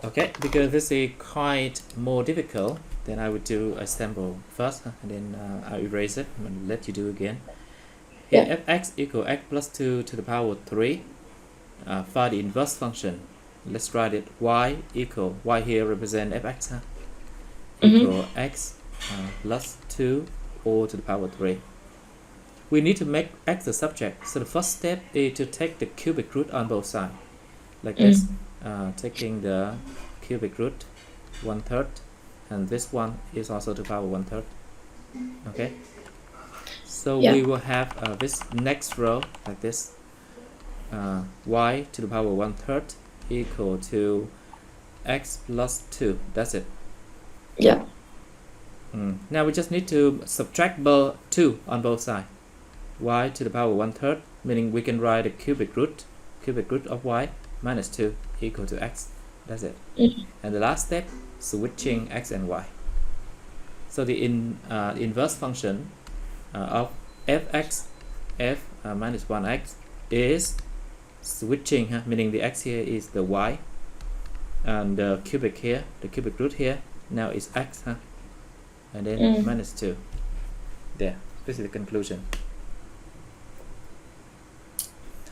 Okay, because this is quite more difficult, then I would do a sample first, and then I'll erase it and let you do again. Here, Yeah. fx equal x plus 2 to the power 3. Find the inverse function. Let's write it. Y equal, y here represent fx, equal x plus 2 all to the power 3. We need to make x the subject. So the first step is to take the cubic root on both sides. Like this. Taking the cubic root 1/3, and this one is also to the power 1/3. Okay. So Yeah. we will have this next row like this. Y to the power 1/3 equal to x plus 2. That's it. Yeah. Now we just need to subtract both 2 on both sides. Y to the power 1/3, meaning we can write the cubic root of y minus 2 equal to x. That's it. And the last step, switching x and y. So the inverse function of fx f minus 1x is switching, meaning the x here is the y, and the cubic root here now is x, and then minus 2. There. This is the conclusion.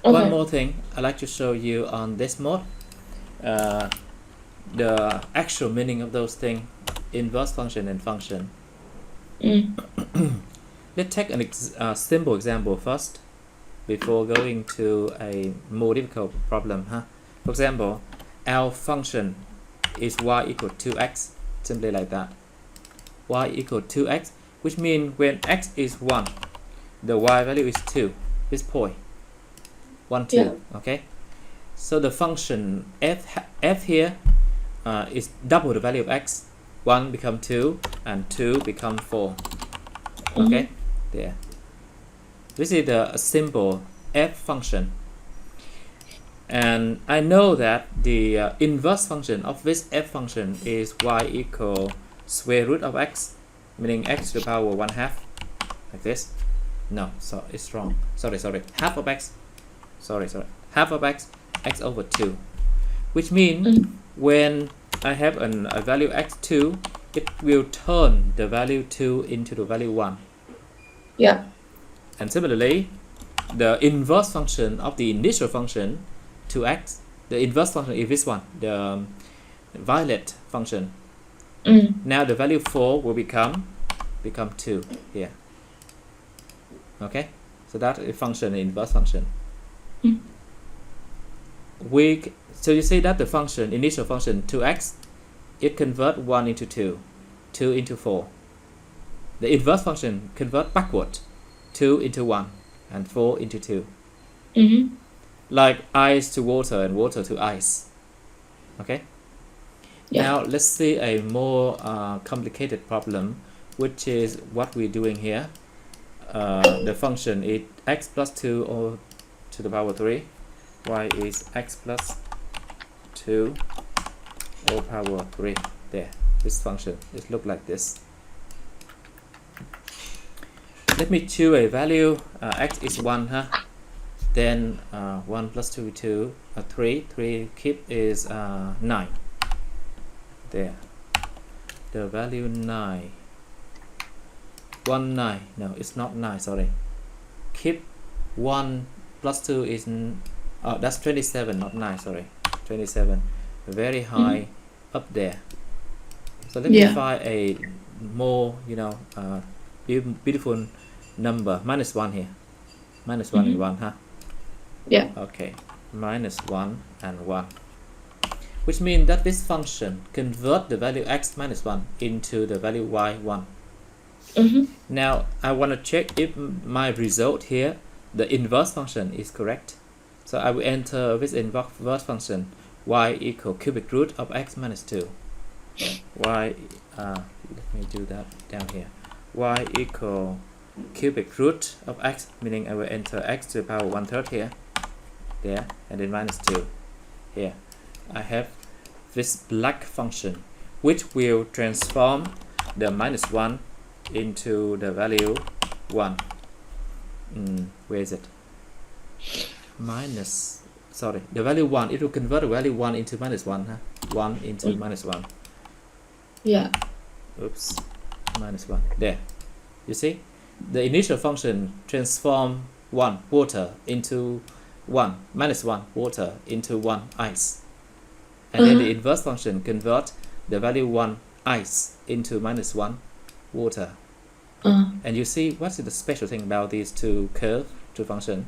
Okay. One more thing I'd like to show you on this mode. The actual meaning of those things, inverse function and function. Let's take a simple example first before going to a more difficult problem. For example, our function is y equal to 2x, simply like that. Y equal to 2x, which means when x is 1, the y value is 2, this point. 1, 2, Yeah. okay? So the function f here is double the value of x. 1 become 2 and 2 become 4. Okay, there. This is the simple f function. And I know that the inverse function of this f function is y equal square root of x, meaning x to the power 1/2, like this. No, so it's wrong. Sorry. Half of x. Sorry. Half of x, x over 2. Which means when I have a value x2, it will turn the value 2 into the value 1. Yeah. And similarly, the inverse function of the initial function 2x, the inverse function is this one, the violet function. Now the value 4 will become 2 here. Okay, so that is function, the inverse function. So you see that the function, initial function 2x, it convert 1 into 2, 2 into 4. The inverse function convert backward, 2 into 1 and 4 into 2. Like ice to water and water to ice. Okay. Yeah. Now let's see a more complicated problem, which is what we're doing here. The function is x plus 2 all to the power 3. Y is x plus 2 all power 3. There. This function, it looks like this. Let me choose a value. X is 1, then 1 plus 2 is 2, 3. 3 keep is 9. There. The value 9. 1 9. No, it's not 9. Sorry. Keep 1 plus 2 is that's 27, not 9. Sorry, 27. Very high up there. So let me find a more beautiful number. Minus 1 here. Minus 1 and 1, Yeah. Okay. Minus 1 and 1. Which means that this function convert the value x minus 1 into the value y 1. Now I want to check if my result here, the inverse function, is correct. So I will enter this inverse function, y equal cubic root of x minus 2. Y, let me do that down here. Y equal cubic root of x, meaning I will enter x to the power 1/3 here, there, and then minus 2 here. I have this black function, which will transform the minus 1 into the value 1. Where is it? Minus, sorry, the value 1, it will convert the value 1 into minus 1, huh? 1 into minus 1. Yeah. Oops, minus 1. There. You see? The initial function transform 1 water into 1, minus 1 water into 1 ice. And then the inverse function convert the value 1 ice into minus 1 water. And you see what's the special thing about these two functions?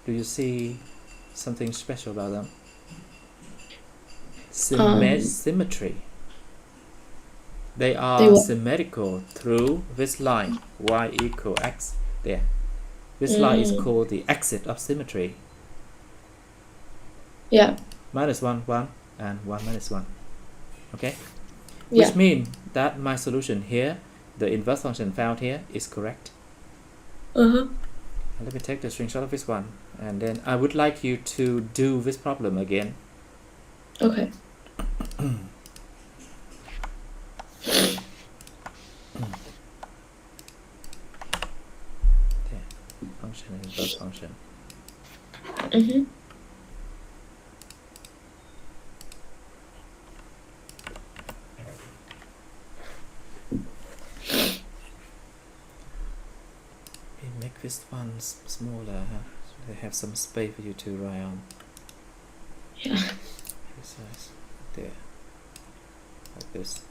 Do you see something special about them? Symmetry. They are symmetrical through this line y equal x. There. This line is called the exit of symmetry. Yeah. Minus 1, 1, and 1 minus 1. Okay? Yeah. Which means that my solution here, the inverse function found here, is correct. Let me take the screenshot of this one, and then I would like you to do this problem again. Okay. There. Function and inverse function. Make this one smaller, huh? So they have some space for you to write on. Yeah. Size. There. Like this.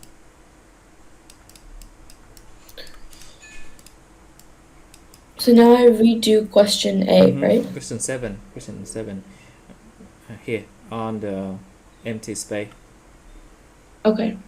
So now I redo question A, right? Question 7. Here on the empty space. Okay.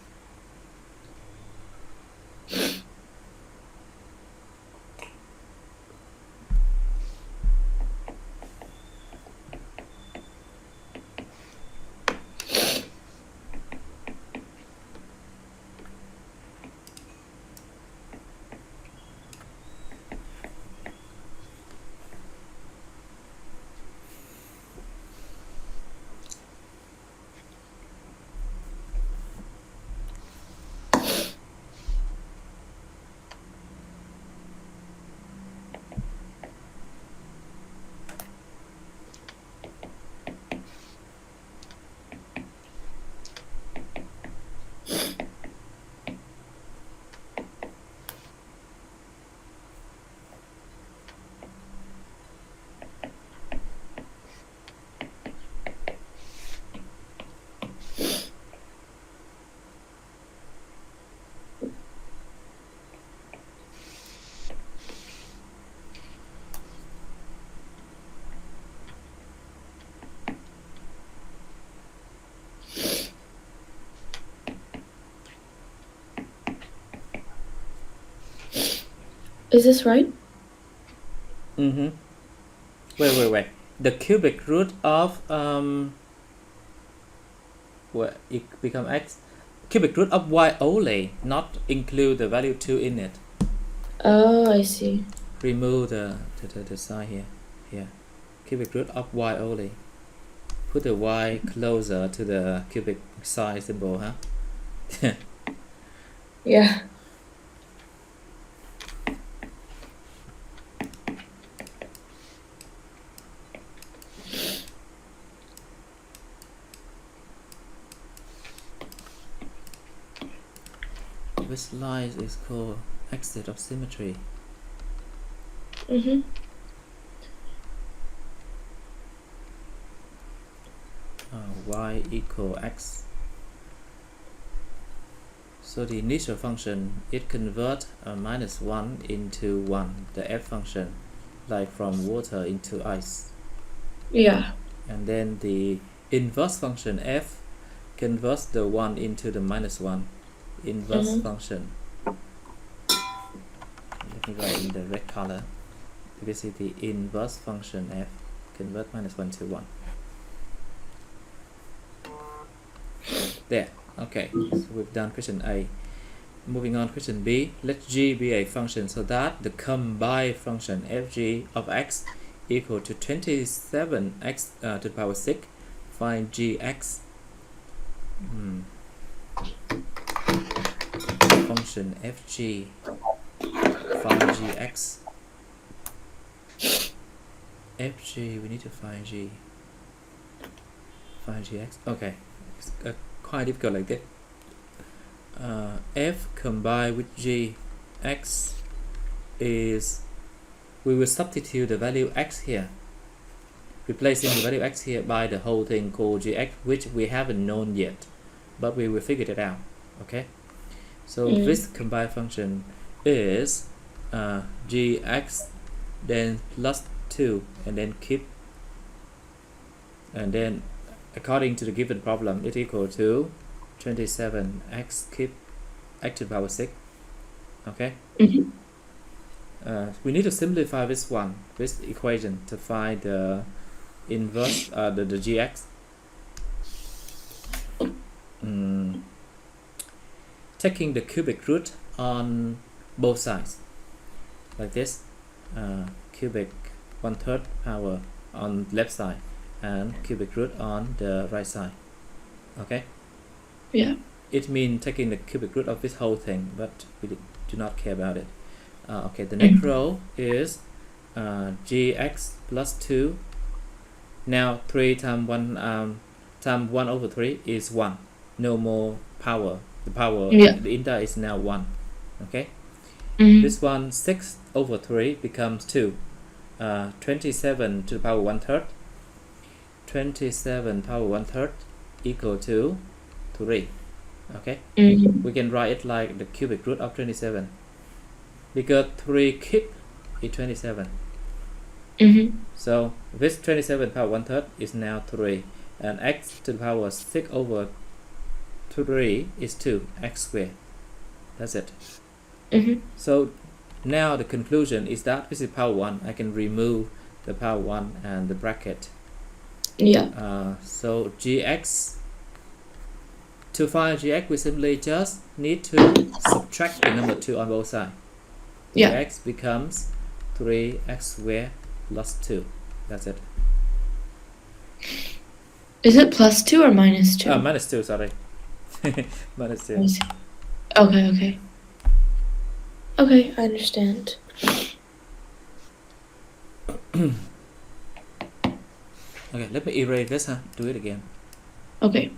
Is this right? Wait. The cubic root of what it become x? Cubic root of y only, not include the value 2 in it. Oh, I see. Remove the sign here. Here. Cubic root of y only. Put the y closer to the cubic sign symbol, huh? Yeah. This line is called exit of symmetry. Y equal x. So the initial function, it convert minus 1 into 1, the f function, like from water into ice. Yeah. And then the inverse function f converts the 1 into the minus 1. Inverse function. Let me write in the red color. This is the inverse function f. Convert minus 1 to 1. There. Okay. So we've done question A. Moving on, question B. Let g be a function so that the combined function fg of x equal to 27x to the power 6. Find gx. Function fg, find gx. fg, we need to find g. Find gx. Okay, it's quite difficult like that. F combined with g x is, we will substitute the value x here, replacing the value x here by the whole thing called gx, which we haven't known yet, but we will figure it out. Okay, so this combined function is gx then plus 2 and then keep, and then according to the given problem it equal to 27x keep x to the power 6. Okay, we need to simplify this equation to find the inverse, the gx. Taking the cubic root on both sides like this, cubic 1/3 power on left side and cubic root on the right side. Okay, Yeah. it means taking the cubic root of this whole thing, but we do not care about it. Okay, the next row is gx plus 2. Now 3 times 1 over 3 is 1. No more power. The power, the inter is now 1. Okay, this one 6 over 3 becomes 2. 27 to the power 1/3. 27 power 1/3 equal to 3. Okay, we can write it like the cubic root of 27 because 3 cube is 27. So this 27 power 1/3 is now 3, and x to the power 6 over 3 is 2, x squared. That's it. So now the conclusion is that this is power 1. I can remove the power 1 and the bracket. Yeah. So gx, to find gx we simply just need to subtract the number 2 on both sides. Yeah. Gx becomes 3x squared plus 2. That's it. Is it plus 2 or minus 2? Minus 2, sorry. Minus 2. Okay. Okay, I understand. Okay, let me erase this, do it again. Okay.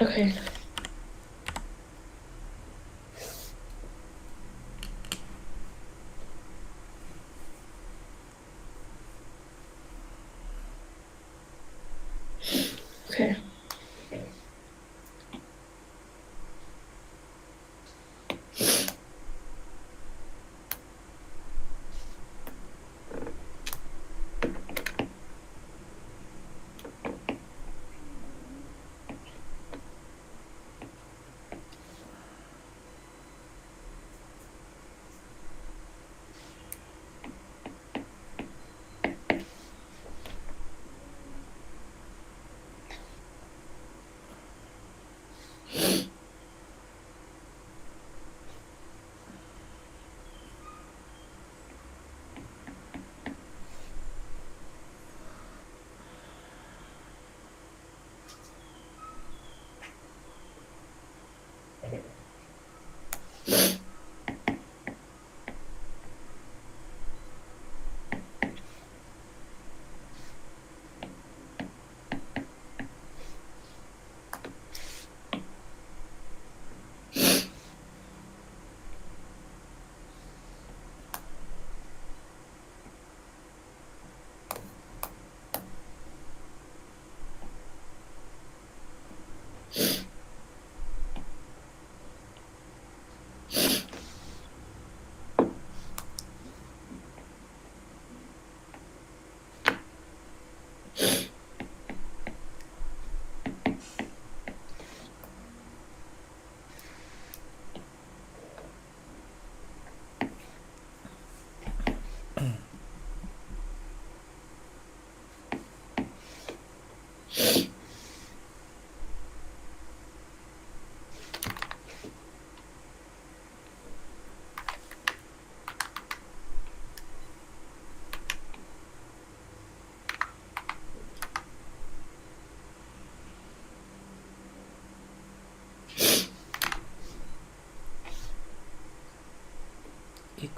Okay. Okay.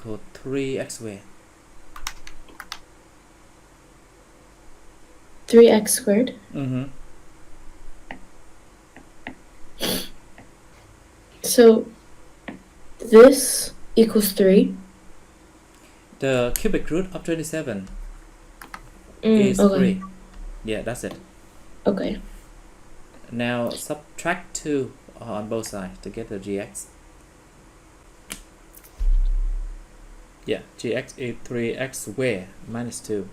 equal 3x squared. 3x squared. Mm-hmm. So this equals 3. The cubic root of 27 is Okay. 3. Yeah, that's it. Okay. Now subtract 2 on both sides to get the gx. Yeah, gx is 3x squared minus 2.